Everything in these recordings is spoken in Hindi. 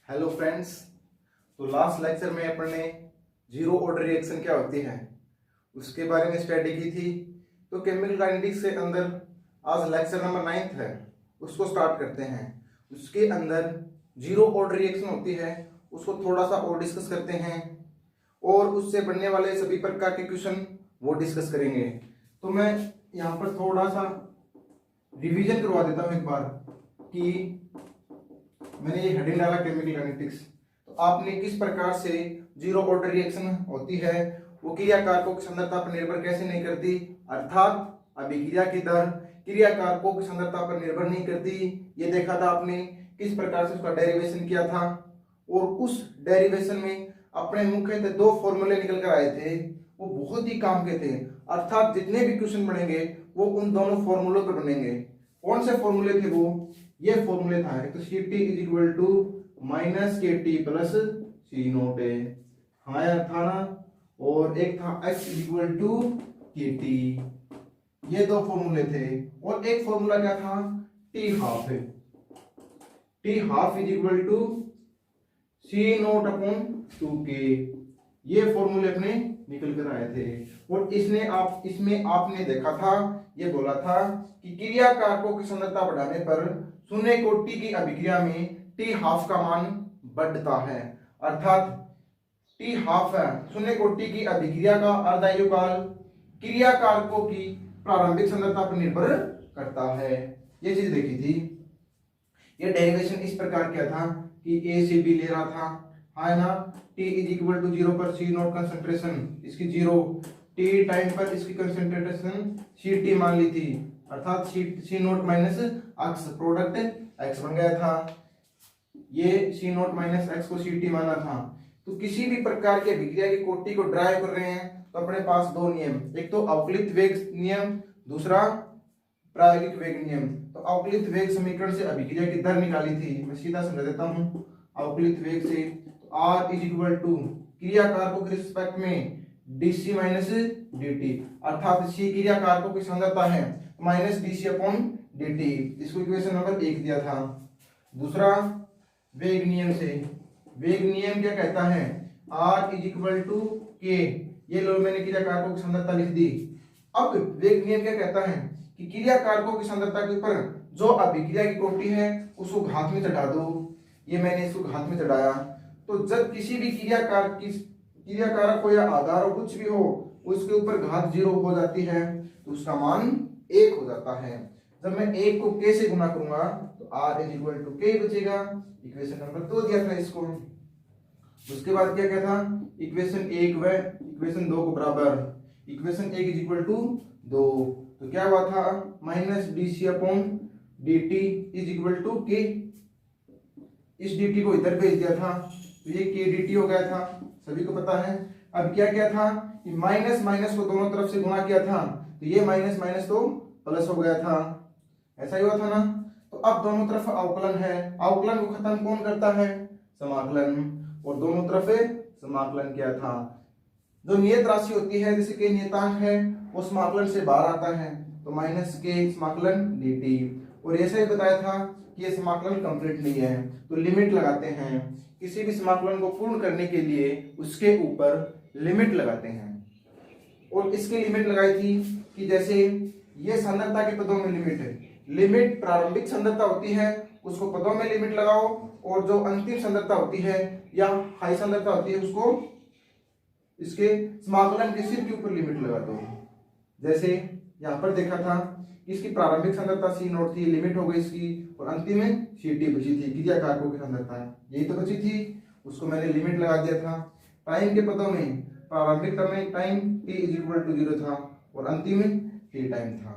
Hello friends. तो लास्ट लेक्चर में अपन ने जीरो ऑर्डर रिएक्शन क्या होती है उसके बारे में स्टडी की थी। तो केमिकल काइनेटिक्स के अंदर आज लेक्चर नंबर 9 है, उसको स्टार्ट करते हैं। उसके अंदर जीरो ऑर्डर रिएक्शन होती है, उसको थोड़ा सा और डिस्कस करते हैं और उससे बनने वाले सभी प्रकार के क्वेश्चन वो डिस्कस करेंगे। तो मैं यहाँ पर थोड़ा सा रिवीजन करवा देता हूँ एक बार कि मैंने ये हेडिंग डाला केमिकल काइनेटिक्स। तो आपने किस प्रकार से जीरो ऑर्डर रिएक्शन होती है वो क्रिया कारकों की सांद्रता पर निर्भर कैसे नहीं करती, अर्थात अभिक्रिया की दर क्रिया कारकों की सांद्रता पर निर्भर नहीं करती। ये देखा था आपने किस प्रकार से उसका डेरिवेशन किया था और उस डेरिवेशन में अपने मुख्यतः दो फॉर्मूले निकल कर आए थे, वो बहुत ही काम के थे। अर्थात जितने भी क्वेश्चन बनेंगे वो उन दोनों फॉर्मूलों पर बनेंगे। कौन से फॉर्मूले थे वो? ये फॉर्मूले था, एक तो c T is equal to minus के T plus C naught a, हाँ यार था ना, और एक था एक्स इज इक्वल टू के टी। ये दो फॉर्मूले थे और एक फॉर्मूला क्या था? टी हाफ है, t half is equal to C naught upon 2k। ये फॉर्मूले अपने निकल कर आए थे और इसमें आपने देखा था, ये बोला था कि क्रिया कारकों की सांद्रता बढ़ाने पर शून्य कोटि की अभिक्रिया में टी हाफ का मान बढ़ता है। अर्थात टी हाफ है शून्य कोटि की अभिक्रिया का अर्धायुकाल क्रिया कारकों की प्रारंभिक सांद्रता पर निर्भर करता है। ये चीज देखी थी। ये डेरिवेशन इस प्रकार क्या था कि ए से बी ले रहा था, है ना। टी इज इक्वल टू 0 पर सी नोट कंसंट्रेशन इसकी 0, टी टाइम पर इसकी कंसंट्रेशन सी टी मान ली थी, अर्थात C naught minus X product X बन गया था। ये सी नोट माइनस एक्स को सी टी माना था। तो किसी भी प्रकार की अभिक्रिया की कोटि को ड्राइव कर रहे हैं तो अपने पास दो नियम, एक तो अवकलित वेग नियम, दूसरा प्रायोगिक वेग नियम। तो अवकलित वेग समीकरण से अभिक्रिया की दर निकाली थी, मैं सीधा समझा देता हूं। अवकलित वेग से R इज इक्वल टू क्रिया कारकों के रिस्पेक्ट में dc माइनस dt, अर्थात c क्रिया कारकों की सांद्रता है माइनस dc अपॉन dt। इसको इक्वेशन नंबर 1 दिया था। दूसरा वेग नियम से, वेग नियम क्या कहता है? R is equal to k, ये लो मैंने क्रिया कारकों की सांद्रता लिख दी। अब वेग नियम क्या कहता है कि क्रिया कारकों की सांद्रता के ऊपर जो अभिक्रिया की कोटि है उसको घात में चढ़ा दो। ये मैंने इसको घात में चढ़ाया। तो जब किसी भी क्रिया कारक हो या आधार हो कुछ भी हो उसके ऊपर घात 0 हो जाती है तो उसका मान 1 हो जाता है। जब मैं 1 को k से गुना करूंगा तो r is equal to k बचेगा। इक्वेशन नंबर 2 दिया था इसको। उसके बाद क्या था? इक्वेशन 1 व इक्वेशन 2 को बराबर, इक्वेशन 1 इज इक्वल टू 2, तो क्या हुआ था? Minus dc upon dt is equal to k। इस dt को इधर भेज दिया था तो ये k dt हो गया था, सभी को पता है। अब क्या क्या था कि माइनस माइनस को दोनों तरफ से गुणा किया था तो ये माइनस माइनस तो प्लस हो गया था, ऐसा ही हुआ था ना। तो अब दोनों तरफ अवकलन है, अवकलन को खत्म कौन करता है? समाकलन, और दोनों तरफ समाकलन किया था। जो नियत राशि होती है जैसे कि नियतांक है वो समाकलन से बाहर आता है तो माइनस के समाकलन dt। और ऐसा ही बताया था कि ये समाकलन कंप्लीट नहीं है तो लिमिट लगाते हैं। किसी भी समाकलन को पूर्ण करने के लिए उसके ऊपर लिमिट लगाते हैं और इसकी लिमिट लगाई थी कि जैसे ये सांद्रता के पदों में लिमिट है, लिमिट प्रारंभिक सांद्रता होती है उसको पदों में लिमिट लगाओ और जो अंतिम सांद्रता होती है या हाई सांद्रता होती है उसको इसके समाकलन के सिर के ऊपर लिमिट लगा दो। जैसे यहाँ पर देखा था कि इसकी प्रारंभिक सांद्रता सी नोट थी, लिमिट हो गई इसकी, और अंतिम में सी टी बची थी, क्रिया कारकों की सांद्रता यही तो बची थी, उसको मैंने लिमिट लगा दिया था। टाइम के पदों में प्रारंभिक में time t is equal to 0 था और अंतिम में t टाइम था।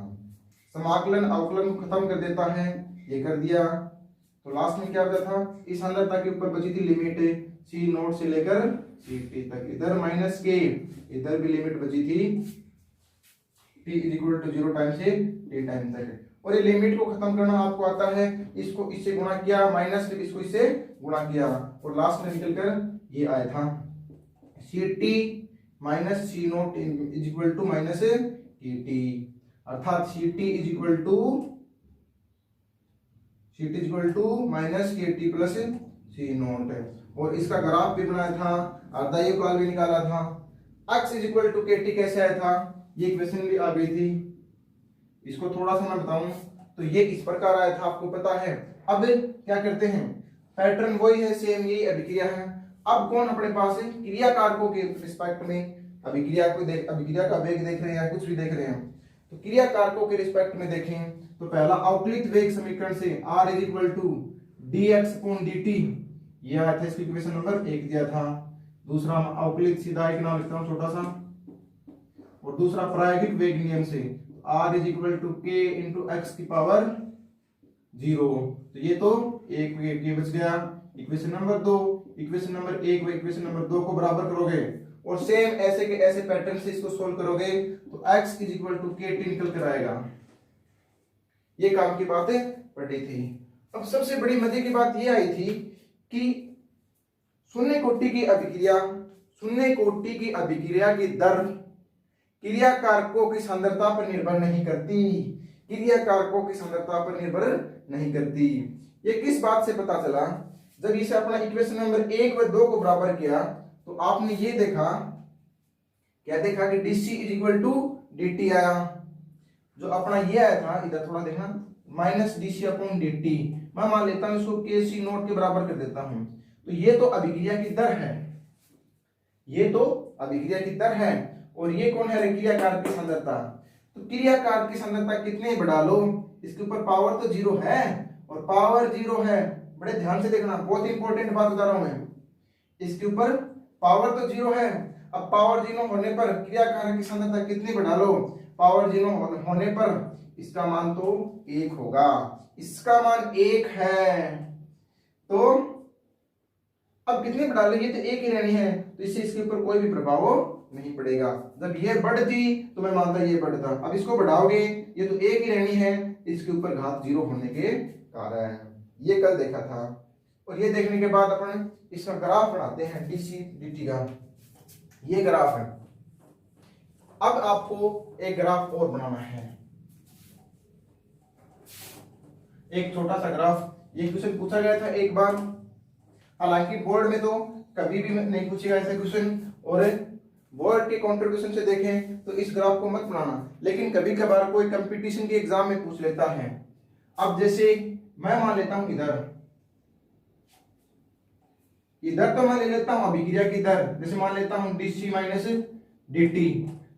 समाकलन अवकलन को खत्म कर देता है, ये कर दिया। तो लास्ट में क्या बचा था? इस सांद्रता के ऊपर बची थी लिमिट सी नोट से लेकर सी टी तक, इधर माइनस के, इधर भी लिमिट बची थी t is equal to 0 time से t टाइम तक। और ये लिमिट को खत्म करना आपको आता है, इसको इससे गुणा किया, माइनस इसको इससे गुणा किया और लास्ट में निकलकर ये आया था c t minus C naught is equal to minus के टी, अर्थात c T is equal to minus के टी प्लस सी नोट है। और इसका ग्राफ भी बनाया था, अर्धायु काल भी निकाला था। x इज इक्वल टू के टी कैसे आया था, ये इक्वेशन भी आ गई थी। इसको थोड़ा सा मैं बताऊं तो ये इस प्रकार आया था, आपको पता है। अब क्या करते हैं, पैटर्न वही है, सेम यही अभिक्रिया है। अब कौन अपने पास है, क्रिया कारकों के रिस्पेक्ट में अभिक्रिया को देख, अभिक्रिया का वेग देख रहे हैं या कुछ भी देख रहे हैं, तो क्रिया कारकों के रिस्पेक्ट में देखें तो पहला अवकलित वेग समीकरण से r is equal to dx upon dt, ये आया था, इसकी इक्वेशन नंबर 1 दिया था। दूसरा अवकलित सीधा एक नाम लिखता हूं छोटा सा, और दूसरा प्रायोगिक वेग नियम से r is equal to k into x की पावर 0। तो ये तो एक वेग ये बच गया। इक्वेशन नंबर 2, इक्वेशन नंबर 1 व इक्वेशन नंबर 2 को बराबर करोगे और सेम ऐसे के ऐसे पैटर्न से इसको सोल्व करोगे तो x इज इक्वल टू के टी निकल कर आएगा। ये काम की बातें पढ़ी थी। अब सबसे बड़ी मजे की बात ये आई थी कि शून्य कोटि की अभिक्रिया, शून्य कोटि की अभिक्रिया की दर क्रिया कारकों की सांद्रता पर निर्भर नहीं करती, क्रिया कारकों की सांद्रता पर निर्भर नहीं करती। ये किस बात से पता चला, जब इसे अपना इक्वेशन नंबर 1 व 2 को बराबर किया तो आपने ये देखा, क्या देखा कि dc is equal to dt आया। जो अपना ये आया था, इधर थोड़ा देखना, माइनस dc अपॉन dt, मैं मान लेता हूं इसको k c नोट के बराबर कर देता हूं। तो ये तो अभिक्रिया की दर है, ये तो अभिक्रिया की दर है, और ये कौन है, क्रिया कारक की सांद्रता। तो क्रिया कारक की सांद्रता कितने बढ़ा लो, इसके ऊपर पावर तो 0 है, और पावर 0 है, बड़े ध्यान से देखना, बहुत इंपॉर्टेंट बात बता रहा हूं मैं, इसके ऊपर पावर तो 0 है। अब पावर 0 होने पर क्रिया कारक की सांद्रता कितनी बढ़ा लो, पावर 0 होने पर इसका मान तो 1 होगा, इसका मान 1 है। तो अब कितनी बढ़ा लो, ये तो 1 ही रहनी है, तो इससे इसके ऊपर कोई भी प्रभाव नहीं पड़ेगा। जब ये बढ़ती तो मैं मानता ये बढ़ता, अब इसको बढ़ाओगे ये तो 1 ही रहनी है, इसके ऊपर घात 0 होने के कारण। ये कल देखा था। और ये देखने के बाद अपन इसका ग्राफ बनाते हैं dc dt का, ये ग्राफ है। अब आपको एक ग्राफ और बनाना है, एक छोटा सा ग्राफ। ये क्वेश्चन पूछा गया था एक बार, हालांकि बोर्ड में तो कभी भी नहीं पूछेगा ऐसा क्वेश्चन, और बोर्ड के कंट्रीब्यूशन से देखें तो इस ग्राफ को मत बनाना, लेकिन कभी कभार कोई कंपटीशन के एग्जाम में पूछ लेता है। अब जैसे मैं मान लेता हूं इधर तो मैं ले लेता हूं अभिक्रिया की दर, जैसे मान लेता हूं dc माइनस dt,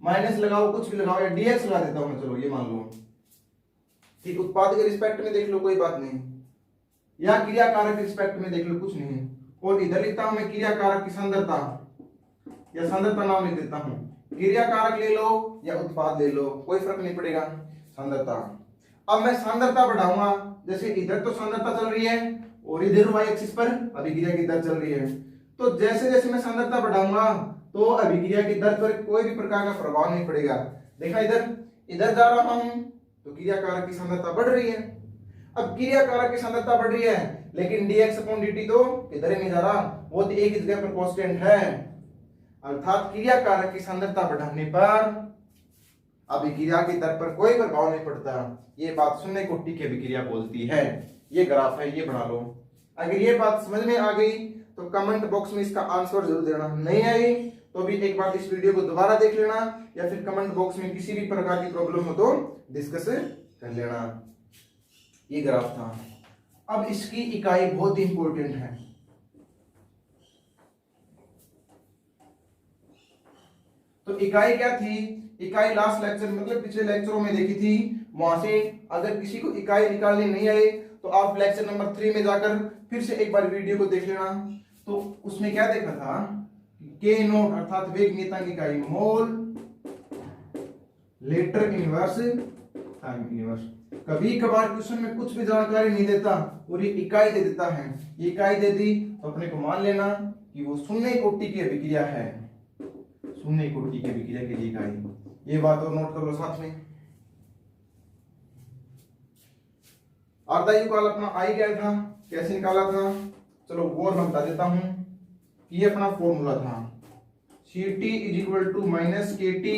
माइनस लगाओ कुछ भी लगाओ या dx लगा देता हूं मैं, चलो ये मान लो, ठीक। उत्पाद के रिस्पेक्ट में देख लो कोई बात नहीं, या क्रिया कारक के रिस्पेक्ट में देख लो कुछ नहीं। और इधर लिखता हूं मैं क्रिया कारक की सांद्रता, या सांद्रता नाम लिख देता हूं, क्रिया कारक ले लो या उत्पाद ले लो, कोई फर्क नहीं पड़ेगा, सांद्रता। अब मैं सांद्रता बढ़ाऊंगा, जैसे इधर तो सांद्रता चल रही है और इधर y एक्सिस पर अभिक्रिया की दर चल रही है, तो जैसे जैसे मैं सांद्रता बढ़ाऊंगा तो अभिक्रिया की दर पर कोई भी प्रकार का प्रभाव नहीं पड़ेगा। देखा इधर जा रहा हूं तो क्रिया कारक की सांद्रता बढ़ रही है। अब क्रिया कारक की सांद्रता बढ़ रही है, लेकिन dx अपॉन dt तो इधर ही नहीं जा रहा, वो तो एक जगह पर कांस्टेंट है, अर्थात क्रिया कारक की सांद्रता बढ़ाने पर अभिक्रिया की दर पर कोई प्रभाव नहीं पड़ता। ये बात शून्य कोटि की अभिक्रिया बोलती है। ये ग्राफ है, ये बना लो। अगर ये बात समझ में आ गई तो कमेंट बॉक्स में इसका आंसर जरूर देना, नहीं आई तो भी एक बार इस वीडियो को दोबारा देख लेना, या फिर कमेंट बॉक्स में किसी भी प्रकार की प्रॉब्लम हो तो डिस्कस कर लेना। ये ग्राफ था। अब इसकी इकाई बहुत ही इंपॉर्टेंट है। तो इकाई क्या थी, इकाई लास्ट लेक्चर मतलब पिछले लेक्चरों में देखी थी, वहां से अगर किसी को इकाई निकालनी नहीं आए तो आप लेक्चर नंबर 3 में जाकर फिर से एक बार वीडियो को देख लेना। तो उसमें क्या देखा था, के नोट अर्थात वेग नियतांक इकाई मोल लेटर इनवर्स टाइम इनवर्स। कभी कभार क्वेश्चन में कुछ भी जानकारी नहीं देता और ये इकाई दे देता है, ये इकाई दे दी तो अपने को मान लेना कि वो शून्य कोटि की अभिक्रिया है, शून्य कोटि की अभिक्रिया के लिए इकाई। ये बात और नोट कर लो साथ में। अर्धायु काल अपना आई गया था, कैसे निकाला था, चलो वो मैं बता देता हूं कि ये अपना फॉर्मूला था, Ct is equal to minus के टी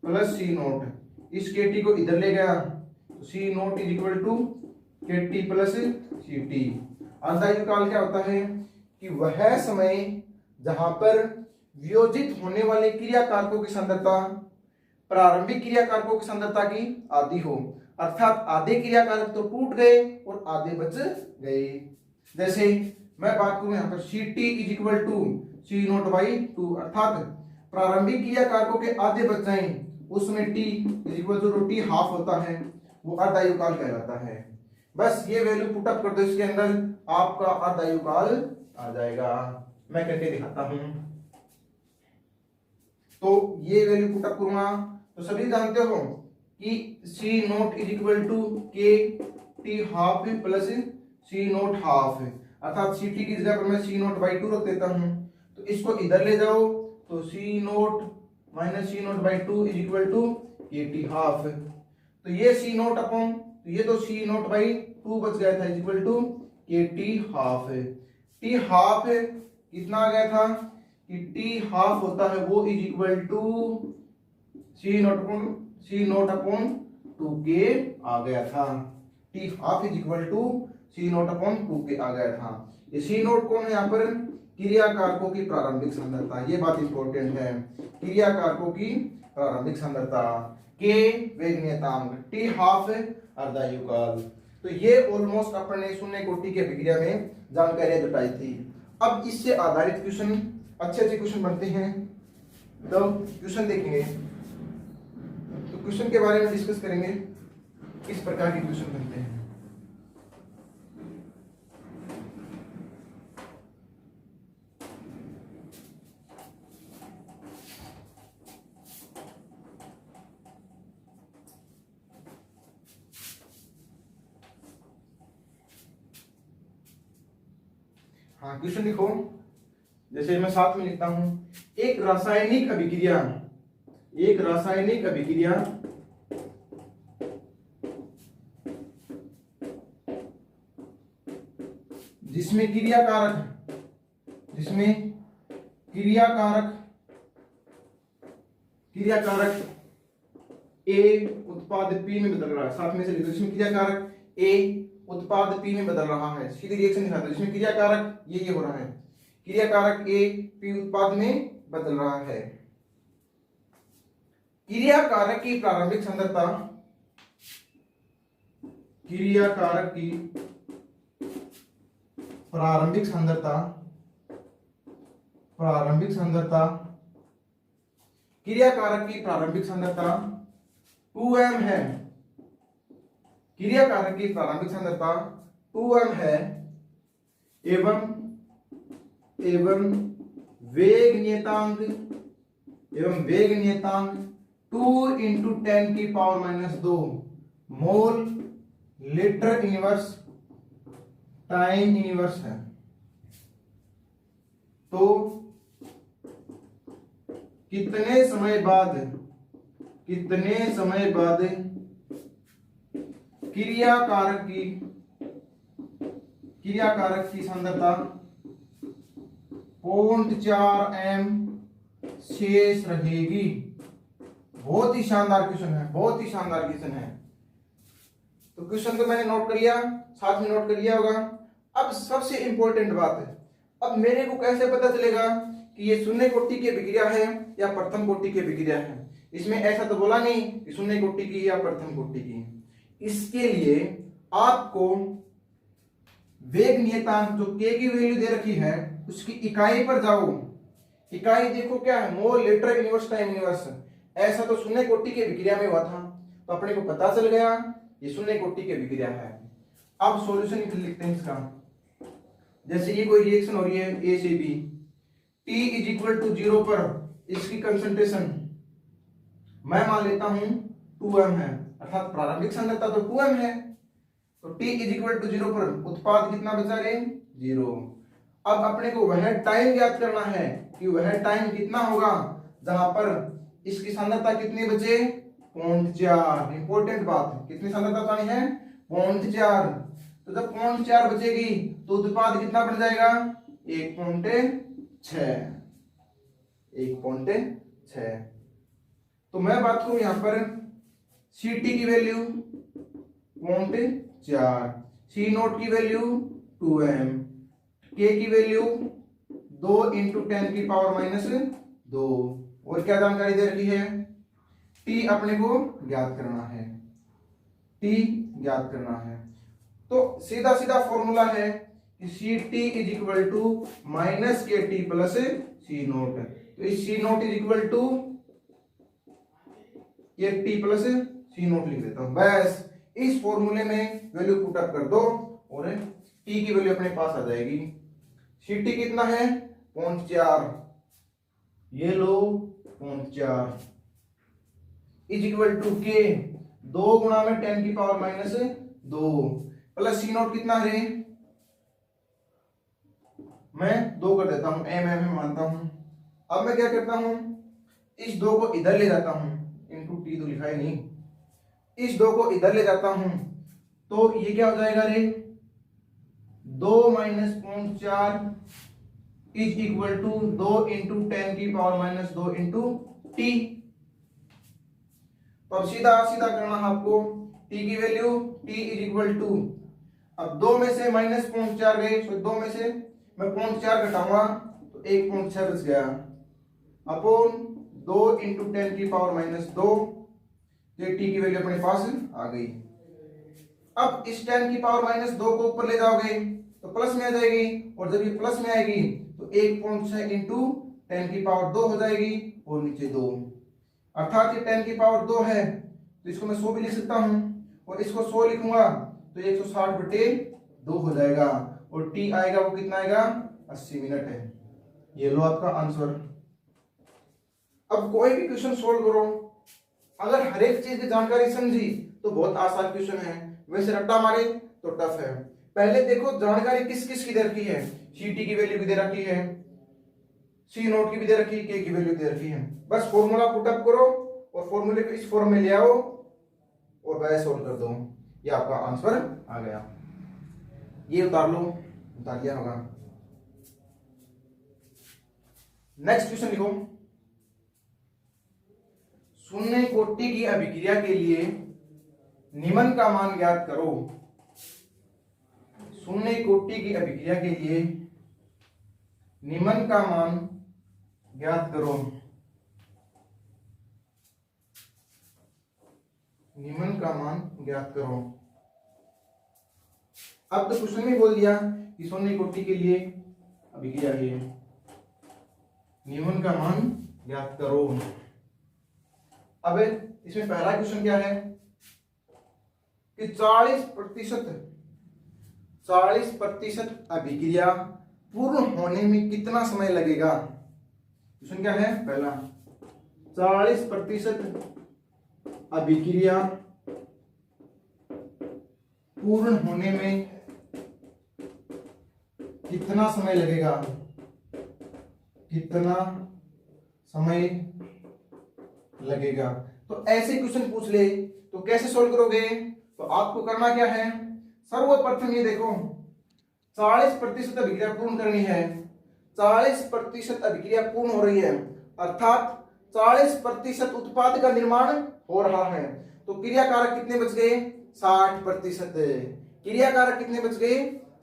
प्लस सी नोट। इस के टी को इधर ले गया तो सी नोट इज इक्वल टू के टी प्लस सी टी। अर्धायुकाल क्या होता है कि वह समय जहां पर वियोजित होने वाले क्रिया कारकों की सांद्रता प्रारंभिक क्रिया कारकों की सांद्रता की आधी हो, अर्थात आधे क्रिया कारक तो टूट गए और आधे बच गए। जैसे मैं बात करूं यहाँ पर C T is equal to C naught by two, अर्थात प्रारंभिक क्रिया कारकों के आधे बच जाए उसमें T is equal to T half होता है, वो अर्धायुकाल कहलाता है। बस ये वैल्यू पुट अप कर दो इसके अंदर, आपका अर्धायुकाल आ जाएगा। मैं करके दिखाता हूं। तो ये वैल्यू पुट अप करूंगा तो सभी जानते हो कि सी नोट इज इक्वल टू के टी हाफ प्लस सी नोट हाफ, अर्थात सी टी की जगह पर मैं सी नोट बाई टू रख देता हूं। तो इसको इधर ले जाओ तो सी naught minus C naught by two is equal to के टी हाफ। तो ये सी नोट अपॉन, तो ये तो सी नोट बाई टू बच गया था इज इक्वल टू के टी हाफ। टी हाफ कितना आ गया था कि टी हाफ होता है वो is equal to C naught upon two K आ गया था। T half is equal to C naught upon two K आ गया था। ये सी नोट कौन है यहाँ पर? क्रिया कारकों की प्रारंभिक सांद्रता, ये बात इंपॉर्टेंट है। क्रिया कारकों की प्रारंभिक सांद्रता, के वेग नियतांक, टी हाफ अर्धायुकाल। तो ये ऑलमोस्ट अपने शून्य कोटि के अभिक्रिया में जानकारियां जुटाई थी। अब इससे आधारित क्वेश्चन, अच्छे अच्छे क्वेश्चन बनते हैं, तो क्वेश्चन देखेंगे। तो क्वेश्चन के बारे में डिस्कस करेंगे, किस प्रकार के क्वेश्चन बनते हैं। हाँ, क्वेश्चन लिखो। जैसे मैं साथ में लिखता हूं, एक रासायनिक अभिक्रिया जिसमें क्रिया कारक ए उत्पाद पी में बदल रहा है, साथ में से लिखो, जिसमें क्रिया कारक ए उत्पाद पी में बदल रहा है, सीधी रिएक्शन दिखाता है। जिसमें क्रिया कारक ये हो रहा है, क्रिया कारक ए पी उत्पाद में बदल रहा है। क्रिया कारक की प्रारंभिक सांद्रता, क्रिया कारक की प्रारंभिक सांद्रता 2m है। क्रिया कारक की प्रारंभिक सांद्रता 2m है एवं वेग नियतांक 2 इंटू 10 की power -2 mole litre inverse time inverse है। तो कितने समय बाद क्रिया कारक की सांद्रता 0.4 m शेष रहेगी। बहुत ही शानदार क्वेश्चन है, तो क्वेश्चन को मैंने नोट कर लिया, साथ में नोट कर लिया होगा। अब सबसे इंपॉर्टेंट बात है, अब मेरे को कैसे पता चलेगा कि ये शून्य कोटि की अभिक्रिया है या प्रथम कोटि की अभिक्रिया है? इसमें ऐसा तो बोला नहीं कि शून्य कोटि की या प्रथम कोटि की। इसके लिए आपको वेग नियतांक जो के की वैल्यू दे रखी है उसकी इकाई पर जाओ। इकाई देखो क्या है, mole litre inverse time inverse. ऐसा तो शून्य कोटि की अभिक्रिया में हुआ था, तो अपने को पता चल गया ये शून्य कोटि की अभिक्रिया है। अब सॉल्यूशन लिखते हैं इसका। जैसे ये कोई रिएक्शन हो रही है ए से B, T is equal to 0 पर इसकी कंसंट्रेशन मैं मान लेता हूं 2m है, अर्थात प्रारंभिक सांद्रता तो 2m है। तो T इज इक्वल टू 0 पर उत्पाद कितना बचा रे? 0। अब अपने को वह टाइम ज्ञात करना है कि वह टाइम कितना होगा जहां पर इसकी सांद्रता कितनी बचे? 0.4। इंपॉर्टेंट बात, कितनी सांद्रता बतानी है? 0.4। तो जब 0.4 बचेगी तो उत्पाद कितना बढ़ जाएगा? 1.6। तो मैं बात करूं यहां पर सी टी की वैल्यू 0.4, सी नोट की वैल्यू 2m, k की वैल्यू 2 इंटू 10 की पावर माइनस 2। और क्या जानकारी दे रखी है, t अपने को ज्ञात करना है, t ज्ञात करना है। तो सीधा सीधा फॉर्मूला है कि C T is equal to minus के टी प्लस सी नोट। तो इस C naught is equal to ये टी प्लस सी नोट लिख देता हूं। बस इस फॉर्मूले में वैल्यू पुट अप कर दो और टी की वैल्यू अपने पास आ जाएगी। सी टी कितना है 0.4, ये लो 0.4 इज इक्वल टू के 2 गुणा में 10 की पावर माइनस 2 प्लस सी नोट कितना है, मैं 2 कर देता हूं, एम एम मानता हूं। अब मैं क्या करता हूं, इस 2 को इधर ले जाता हूं, इनटू टी तो लिखा है नहीं, इस 2 को इधर ले जाता हूं तो ये क्या हो जाएगा रे, 2 minus 0.4 is equal to 2 into 10 की पावर माइनस 2 इंटू टी। तो अब सीधा सीधा करना है आपको, टी की value T is equal to, अब 2 में से माइनस 0.4 गए, तो 2 में से मैं 0.4 घटाऊंगा तो 1.6 बच गया, अपॉन 2 इंटू 10 की पावर माइनस 2, ये टी की वैल्यू अपने पास आ गई। अब इस 10 की पावर माइनस 2 को ऊपर ले जाओगे तो प्लस में आ जाएगी, और जब ये प्लस में आएगी तो 1.6 इंटू 10 की पावर 2 हो जाएगी, और नीचे 2, अर्थात ये 10 की पावर 2 है तो इसको मैं 100 भी लिख सकता हूं, और इसको 100 लिखूंगा तो 160 बटे 2 हो जाएगा, और टी आएगा वो कितना आएगा 80 मिनट है। ये लो आपका आंसर। अब कोई भी क्वेश्चन सोल्व करो, अगर हर एक चीज की जानकारी समझी तो बहुत आसान क्वेश्चन है, वैसे रट्टा मारे तो टफ है। पहले देखो जानकारी किस किस की दे रखी है, सी टी की वैल्यू भी दे रखी है, सी नोट की भी दे रखी है, के की वैल्यू दे रखी है। बस फॉर्मूला पुट अप करो और फॉर्मूले को इस फॉर्म में ले आओ और वह सोल्व कर दो, ये आपका आंसर आ गया। ये उतार लो, उतार लिया होगा। नेक्स्ट क्वेश्चन लिखो, शून्य कोटि की अभिक्रिया के लिए निम्न का मान ज्ञात करो। शून्य कोटि की अभिक्रिया के लिए निम्न का मान ज्ञात करो। निम्न का मान ज्ञात करो। अब तो क्वेश्चन में बोल दिया कि शून्य कोटि के लिए अभिक्रिया है, निम्न का मान ज्ञात करो। अब इसमें पहला क्वेश्चन क्या है कि 40% अभिक्रिया पूर्ण होने में कितना समय लगेगा। क्वेश्चन क्या है पहला, 40% अभिक्रिया पूर्ण होने में कितना समय लगेगा, कितना समय लगेगा। तो ऐसे क्वेश्चन पूछ ले तो कैसे सोल्व करोगे, तो आपको करना क्या है, सर्वप्रथम ये देखो 40% अभिक्रिया पूर्ण करनी है, 40% अभिक्रिया पूर्ण हो रही है, अर्थात 40% उत्पाद का निर्माण हो रहा है। तो क्रियाकारक कितने बच गए 60%, क्रियाकारक कितने बच गए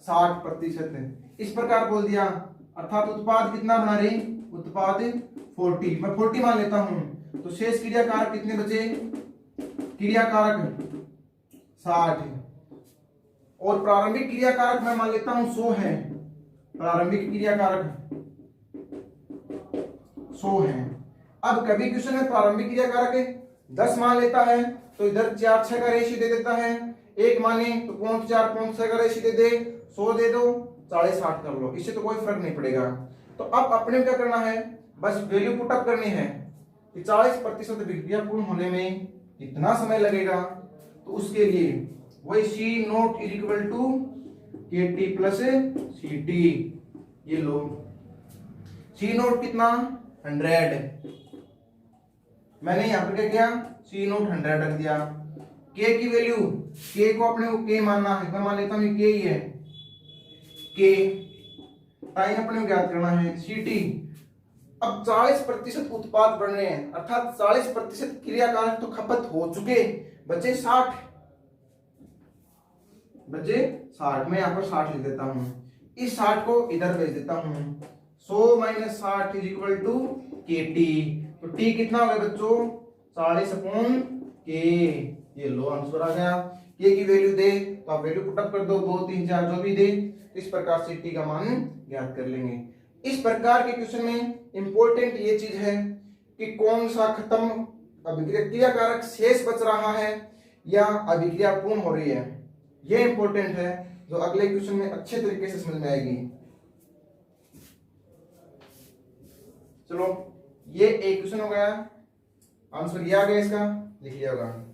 60%। इस प्रकार बोल दिया, अर्थात उत्पाद कितना बना रहे, उत्पाद 40, मैं 40 मान लेता हूं, तो शेष क्रियाकारक कितने बचे, क्रियाकारक 60, और प्रारंभिक क्रियाकारक मैं मान लेता हूं 100 है, प्रारंभिक क्रियाकारक 100 है। अब कभी क्वेश्चन में प्रारंभिक क्रियाकारक 10 मान लेता है तो इधर 4-6 का रेशियो दे देता है, 1 माने तो 0.4-0.6 का रेशियो दे दे, 100 दे दो, 40-60 कर लो, इससे तो कोई फर्क नहीं पड़ेगा। तो अब अपने क्या करना है, बस वैल्यू पुट अप करनी है कि 40% अभिक्रिया पूर्ण होने में कितना समय लगेगा। तो उसके लिए वही सी नोट इज इक्वल टू के टी प्लस सी टी, ये लो सी नोट कितना 100, मैंने यहां पर क्या किया सी नोट 100 रख दिया, के की वैल्यू, के को अपने को के मानना है, मैं मान लेता हूं के ही है, के टाइम अपने को ज्ञात करना है सी टी। अब 40% उत्पाद बन रहे हैं, अर्थात 40% क्रियाकारक तो खपत हो चुके, बचे 60, बचे 60। मैं यहाँ पर 60 लिख देता हूँ, इस 60 को इधर भेज देता हूँ। 100 माइनस 60 इज इक्वल टू के टी। तो टी कितना हो गया बच्चों, 40 अपॉन के। ये लो आंसर आ गया। के की वैल्यू दे तो आप वैल्यू पुट अप कर दो, 2 3 4 जो भी दे, इस प्रकार से टी का मान ज्ञात कर लेंगे। इस प्रकार के क्वेश्चन में इंपॉर्टेंट ये चीज है कि कौन सा खत्म अभिक्रिया क्रियाकारक शेष बच रहा है या अभिक्रिया पूर्ण हो रही है, ये इंपॉर्टेंट है, जो अगले क्वेश्चन में अच्छे तरीके से समझ में आएगी। चलो ये एक क्वेश्चन हो गया, आंसर ये आ गया, इसका लिख लिया होगा।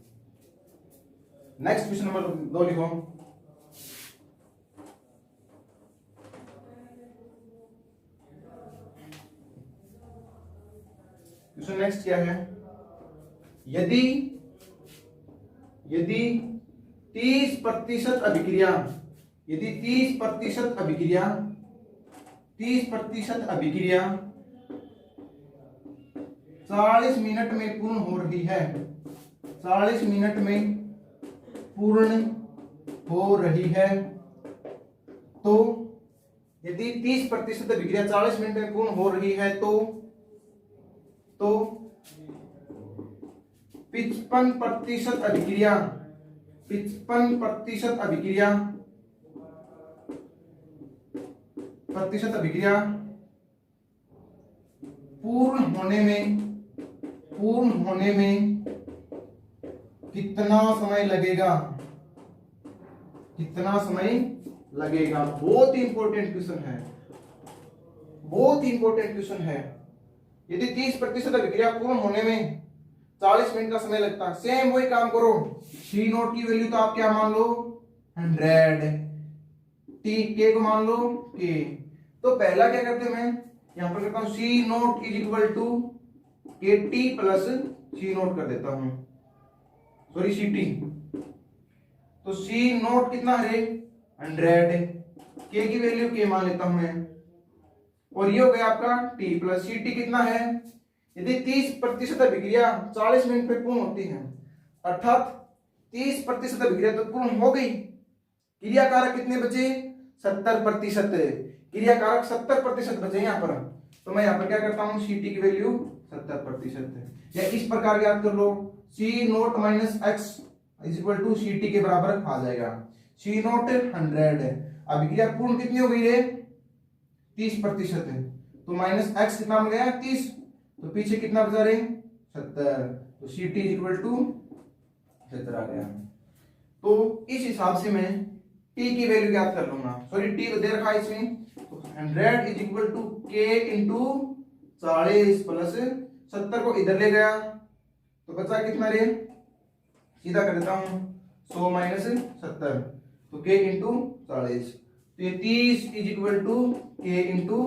नेक्स्ट क्वेश्चन नंबर 2 लिखो। क्वेश्चन नेक्स्ट क्या है, यदि 30% अभिक्रिया, यदि 30% अभिक्रिया 40 मिनट में पूर्ण हो रही है, 40 मिनट में पूर्ण हो रही है, तो यदि 30% अभिक्रिया 40 मिनट में पूर्ण हो रही है तो 55% अभिक्रिया 55% अभिक्रिया पूर्ण होने में कितना समय लगेगा, कितना समय लगेगा। बहुत ही इंपॉर्टेंट क्वेश्चन है, बहुत ही इंपॉर्टेंट क्वेश्चन है। यदि 30% अभिक्रिया पूर्ण होने में 40 मिनट का समय लगता है, सेम वही काम करो, सी नोट की वैल्यू तो आप क्या मान लो 100, टी के को मान लो के। तो पहला क्या करते हैं, मैं यहां पर करता हूं सी नोट इज इक्वल टू के टी प्लस सी नोट कर देता हूं, सॉरी सी टी। तो सी नोट कितना है 100, के की वैल्यू के मान लेता हूं मैं, और ये हो गया आपका टी प्लस सी टी कितना है। यदि 30% अभिक्रिया 40 मिनट में पूर्ण होती है, अर्थात 30% अभिक्रिया तो पूर्ण हो गई, क्रियाकारक कितने बचे 70%, क्रियाकारक 70% बचे यहाँ पर। तो मैं यहाँ पर क्या करता हूँ, सी टी की वैल्यू 70%, या इस प्रकार याद कर लो, C naught minus X is equal to C T के बराबर आ जाएगा। सी नोट 100, अभिक्रिया पूर्ण कितनी हो गई है 30% है, तो माइनस एक्स कितना बन गया 30, तो पीछे कितना बचा रहे 70, तो सी टी इक्वल टू 70 आ गया। तो इस हिसाब से मैं टी की वैल्यू ज्ञात कर लूंगा, सॉरी टी दे रखा है इसमें, तो 100 is equal to K into 40 plus 70 को इधर ले गया, तो बचा कितना रे, सीधा कर देता हूं 100 माइनस 70, तो के इंटू 40, तो ये 30 is equal to K into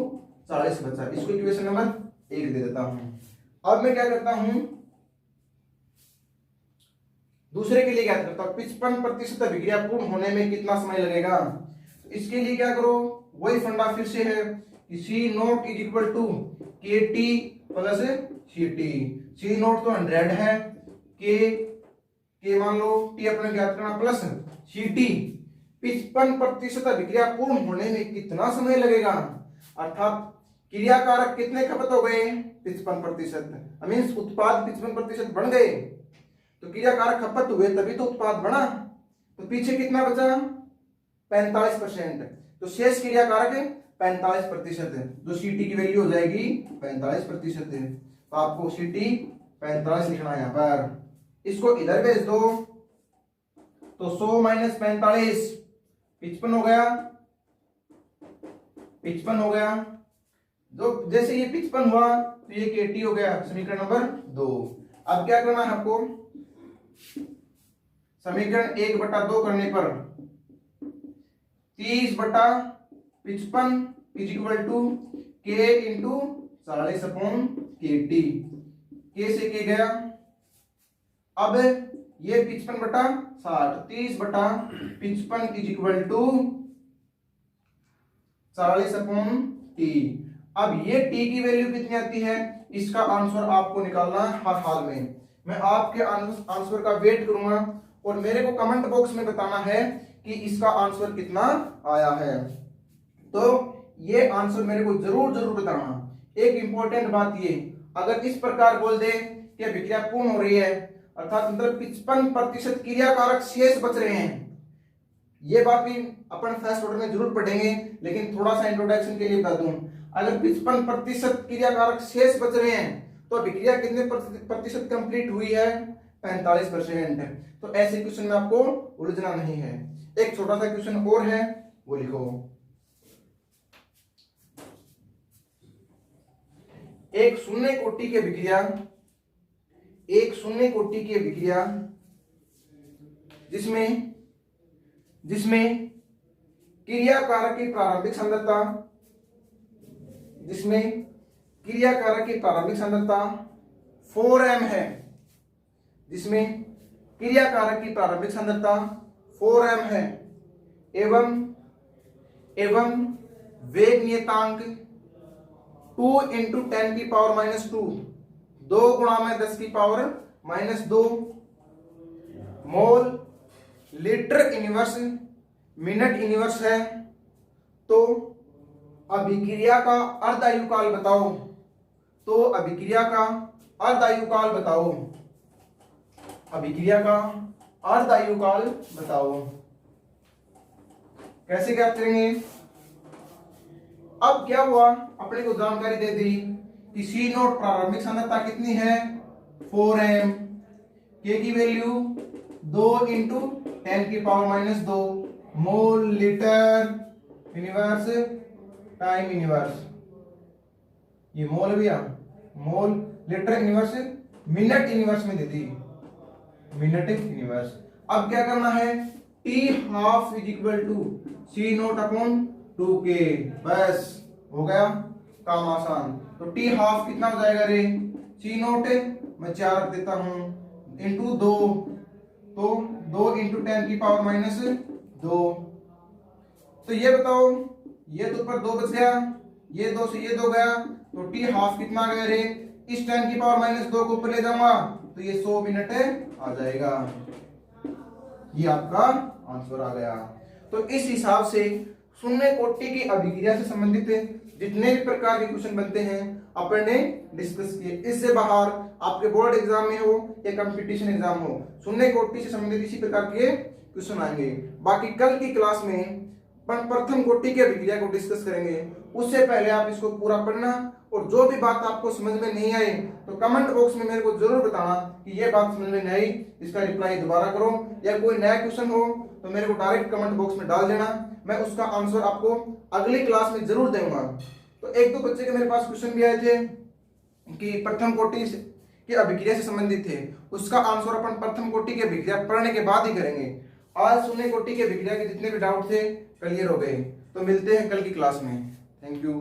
40 बचा। इसको इक्वेशन नंबर 1 दे देता हूं। अब मैं क्या करता हूं, दूसरे के लिए क्या करता हूं, 55% अभिक्रिया पूर्ण होने में कितना समय लगेगा। तो इसके लिए क्या करो, वही फंडा फिर से है कि सी नोट इज इक्वल टू के टी प्लस सी टी। सी नोट तो 100 है, के मान लो टी अपने ज्ञात करना प्लस सी टी। 55% अभिक्रिया पूर्ण होने में कितना समय लगेगा, अर्थात क्रियाकारक कितने खपत हो गए 55%, मींस उत्पाद 55% बन गए, तो क्रियाकारक खपत हुए तभी तो उत्पाद बना, तो पीछे कितना बचा 45%, तो शेष क्रियाकारक 45%, जो सीटी की वैल्यू हो जाएगी 45%, तो आपको सीटी 45 लिखना है यहाँ पर। इसको इधर भेज दो, तो 100 माइनस 45 55 हो गया, 55 हो गया। जो जैसे ये 55 हुआ तो ये केटी हो गया, समीकरण नंबर 2। अब क्या करना है आपको, समीकरण 1/2 करने पर 30/55 is equal to K into 40 upon K T, K से के गया। अब ये 55/60, 30/55 is equal to 40 upon T. अब ये टी की वैल्यू कितनी आती है, इसका आंसर आपको निकालना है हर हाल में। मैं आपके आंसर का वेट करूंगा और मेरे को कमेंट बॉक्स में बताना है कि इसका आंसर कितना आया है। तो ये आंसर मेरे को जरूर बताना। एक इंपॉर्टेंट बात ये, अगर इस प्रकार बोल दे कि अभिक्रिया पूर्ण हो रही है अर्थात मतलब 55% क्रियाकारक शेष बच रहे हैं, ये बात भी अपन फर्स्ट ऑर्डर में जरूर पढ़ेंगे, लेकिन थोड़ा सा इंट्रोडक्शन के लिए बता दूं। अगर 55% क्रियाकारक शेष बच रहे हैं तो अभिक्रिया कितने प्रतिशत कंप्लीट हुई है? 45%। तो ऐसे क्वेश्चन में आपको उलझना नहीं है। एक छोटा सा क्वेश्चन और है, वो लिखो। एक शून्य कोटि की अभिक्रिया, एक शून्य कोटि की अभिक्रिया जिसमें क्रियाकारक की प्रारंभिक सांद्रता, जिसमें क्रियाकारक की प्रारंभिक सांद्रता 4m है, जिसमें क्रियाकारक की प्रारंभिक सांद्रता 4m है एवं वेग नियतांक 2 × 10⁻², 2 × 10⁻², mole litre inverse minute inverse है, तो अभिक्रिया का अर्धायुकाल बताओ। तो अभिक्रिया का अर्धायुकाल बताओ, अभिक्रिया का अर्धायुकाल बताओ। कैसे क्या करेंगे? अब क्या हुआ, अपने को जानकारी दे दी कि C0 प्रारंभिक सांद्रता कितनी है? 4m, K की value 2 × 10⁻², mole litre inverse time inverse, ये मोल भैया, mole litre inverse minute inverse में दे दी, मिनट इनवर्स। अब क्या करना है? T½ = C0/2K, बस हो गया काम आसान। तो T½ कितना हो जाएगा रे? C0 मैं 4 रख देता हूं इंटू 2, तो 2 × 10⁻²। तो ये बताओ, ये तो ऊपर 2 बच गया, ये 2 से ये 2 गया, तो T½ कितना आ गया रे? इस 10⁻² को ऊपर ले जाऊंगा तो ये 100 मिनट आ जाएगा। ये आपका आंसर आ गया। तो इस हिसाब से शून्य कोटि की अभिक्रिया से संबंधित जितने भी प्रकार के क्वेश्चन बनते हैं अपन ने डिस्कस किए। इससे बाहर आपके बोर्ड एग्जाम में हो या कंपटीशन एग्जाम हो, शून्य कोटि से संबंधित इसी प्रकार के क्वेश्चन आएंगे। बाकी कल की क्लास में प्रथम कोटि की अभिक्रिया को डिस्कस करेंगे। उससे पहले आप इसको पूरा पढ़ना, और जो भी बात आपको समझ में नहीं आई तो कमेंट बॉक्स में मेरे को जरूर बताना कि ये बात समझ में नहीं आई, इसका रिप्लाई दोबारा करो, या कोई नया क्वेश्चन हो तो मेरे को डायरेक्ट कमेंट बॉक्स में डाल देना, मैं उसका आंसर आपको अगली क्लास में जरूर दूंगा। तो एक दो बच्चे के मेरे पास क्वेश्चन भी आए थे कि प्रथम कोटि की अभिक्रिया से संबंधित थे, उसका आंसर अपन प्रथम कोटि की अभिक्रिया पढ़ने के बाद ही करेंगे। आज शून्य कोटि की अभिक्रिया के जितने भी डाउट थे क्लियर हो गए। तो मिलते हैं कल की क्लास में। Thank you.